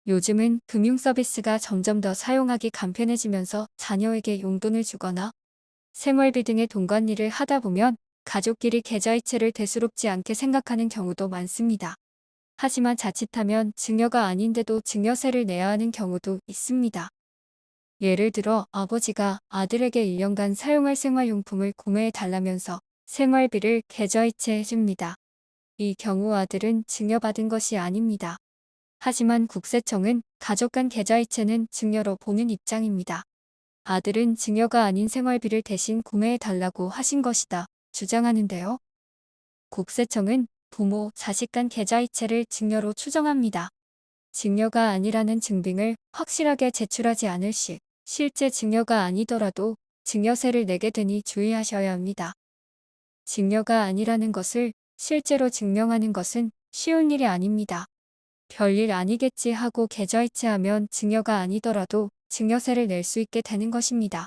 요즘은 금융 서비스가 점점 더 사용하기 간편해지면서 자녀에게 용돈을 주거나 생활비 등의 돈 관리를 하다 보면 가족끼리 계좌이체를 대수롭지 않게 생각하는 경우도 많습니다. 하지만 자칫하면 증여가 아닌데도 증여세를 내야 하는 경우도 있습니다. 예를 들어 아버지가 아들에게 1년간 사용할 생활용품을 구매해 달라면서 생활비를 계좌이체해 줍니다. 이 경우 아들은 증여받은 것이 아닙니다. 하지만 국세청은 가족 간 계좌이체는 증여로 보는 입장입니다. 아들은 증여가 아닌 생활비를 대신 구매해 달라고 하신 것이다 주장하는데요. 국세청은 부모, 자식 간 계좌이체를 증여로 추정합니다. 증여가 아니라는 증빙을 확실하게 제출하지 않을 시 실제 증여가 아니더라도 증여세를 내게 되니 주의하셔야 합니다. 증여가 아니라는 것을 실제로 증명하는 것은 쉬운 일이 아닙니다. 별일 아니겠지 하고 계좌이체하면 증여가 아니더라도 증여세를 낼 수 있게 되는 것입니다.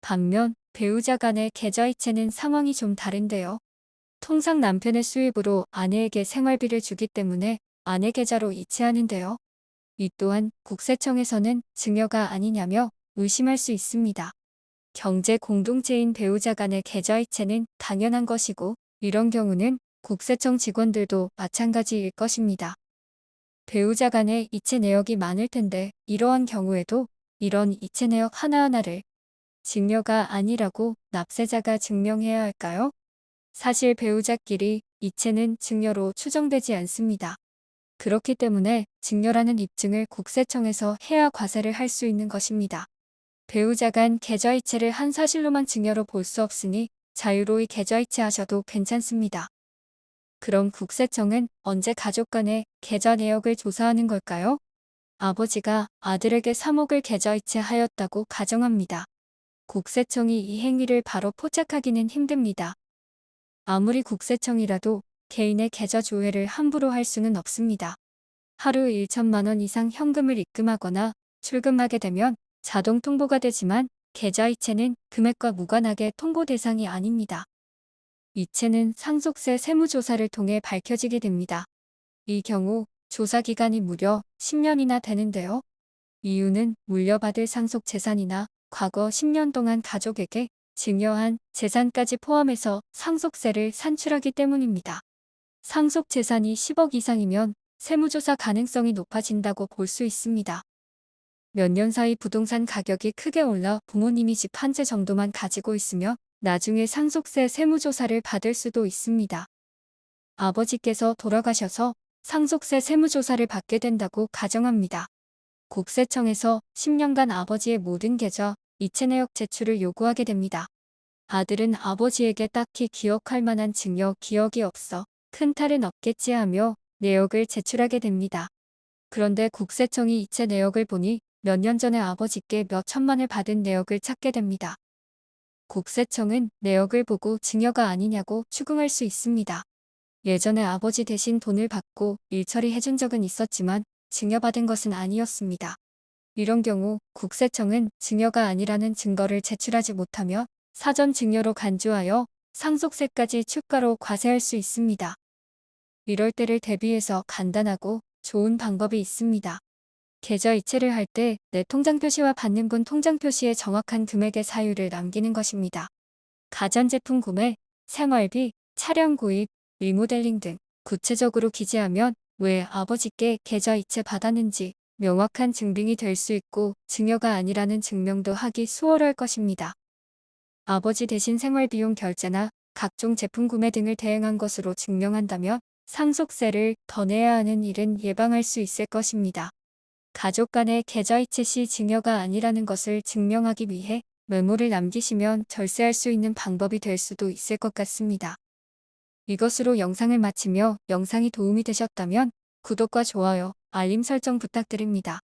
반면 배우자 간의 계좌이체는 상황이 좀 다른데요. 통상 남편의 수입으로 아내에게 생활비를 주기 때문에 아내 계좌로 이체하는데요. 이 또한 국세청에서는 증여가 아니냐며 의심할 수 있습니다. 경제 공동체인 배우자 간의 계좌이체는 당연한 것이고 이런 경우는 국세청 직원들도 마찬가지일 것입니다. 배우자 간의 이체 내역이 많을 텐데 이러한 경우에도 이런 이체 내역 하나하나를 증여가 아니라고 납세자가 증명해야 할까요? 사실 배우자끼리 이체는 증여로 추정되지 않습니다. 그렇기 때문에 증여라는 입증을 국세청에서 해야 과세를 할 수 있는 것입니다. 배우자 간 계좌이체를 한 사실로만 증여로 볼 수 없으니 자유로이 계좌이체하셔도 괜찮습니다. 그럼 국세청은 언제 가족 간의 계좌 내역을 조사하는 걸까요? 아버지가 아들에게 3억을 계좌이체하였다고 가정합니다. 국세청이 이 행위를 바로 포착하기는 힘듭니다. 아무리 국세청이라도 개인의 계좌 조회를 함부로 할 수는 없습니다. 하루 1천만 원 이상 현금을 입금하거나 출금하게 되면 자동 통보가 되지만 계좌이체는 금액과 무관하게 통보 대상이 아닙니다. 이체는 상속세 세무조사를 통해 밝혀지게 됩니다. 이 경우 조사 기간이 무려 10년이나 되는데요. 이유는 물려받을 상속 재산이나 과거 10년 동안 가족에게 증여한 재산까지 포함해서 상속세를 산출하기 때문입니다. 상속 재산이 10억 이상이면 세무조사 가능성이 높아진다고 볼 수 있습니다. 몇 년 사이 부동산 가격이 크게 올라 부모님이 집 한 채 정도만 가지고 있으며 나중에 상속세 세무조사를 받을 수도 있습니다. 아버지께서 돌아가셔서 상속세 세무조사를 받게 된다고 가정합니다. 국세청에서 10년간 아버지의 모든 계좌, 이체 내역 제출을 요구하게 됩니다. 아들은 아버지에게 딱히 기억할 만한 증여 기억이 없어 큰 탈은 없겠지 하며 내역을 제출하게 됩니다. 그런데 국세청이 이체 내역을 보니 몇 년 전에 아버지께 몇 천만을 받은 내역을 찾게 됩니다. 국세청은 내역을 보고 증여가 아니냐고 추궁할 수 있습니다. 예전에 아버지 대신 돈을 받고 일 처리해준 적은 있었지만 증여받은 것은 아니었습니다. 이런 경우 국세청은 증여가 아니라는 증거를 제출하지 못하며 사전 증여로 간주하여 상속세까지 추가로 과세할 수 있습니다. 이럴 때를 대비해서 간단하고 좋은 방법이 있습니다. 계좌 이체를 할 때 내 통장 표시와 받는 분 통장 표시에 정확한 금액의 사유를 남기는 것입니다. 가전제품 구매, 생활비, 차량 구입, 리모델링 등 구체적으로 기재하면 왜 아버지께 계좌 이체 받았는지 명확한 증빙이 될 수 있고 증여가 아니라는 증명도 하기 수월할 것입니다. 아버지 대신 생활비용 결제나 각종 제품 구매 등을 대행한 것으로 증명한다면 상속세를 더 내야 하는 일은 예방할 수 있을 것입니다. 가족 간의 계좌이체 시 증여가 아니라는 것을 증명하기 위해 메모를 남기시면 절세할 수 있는 방법이 될 수도 있을 것 같습니다. 이것으로 영상을 마치며 영상이 도움이 되셨다면 구독과 좋아요, 알림 설정 부탁드립니다.